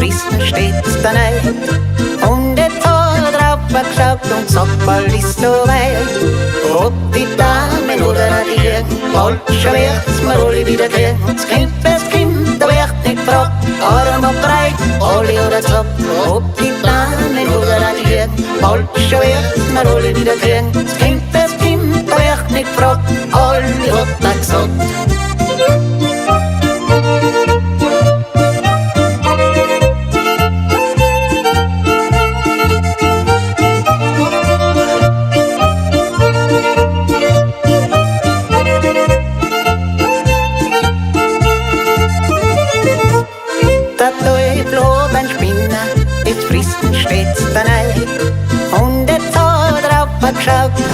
Fristen stets der Neid. Und jetzt hat er aufgeschaut und sagt, bald ist so weit. Ob die Damen oder die, bald schon wird's mir alle wieder gehen. Das Kind, da wird nicht gefragt, arm und breit, alle oder zack. Ob die Damen oder die, bald schon wird's mir alle wieder gehen. Das Kind, da wird nicht gefragt, alle hat er gesagt.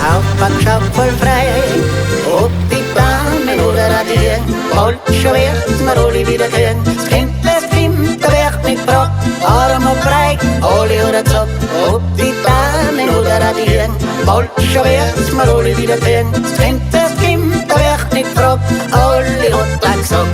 Aufgeschaut voll frei. Ob die Damen oder die, bald schon wird's mir alle wieder gehen. Das Kind, da wird nicht gefragt, arm und breit, alle oder zack. Ob die Damen oder die, bald schon wird's mir alle wieder gehen. Das Kind, da wird nicht gefragt, alle hat er gesagt.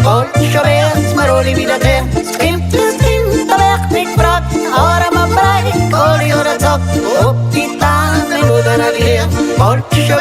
Bald schon wird's mir alle wieder gehen. Das Kind, da wird nicht gefragt, arm und breit, alle oder zack. Ob die Damen oder die, bald schon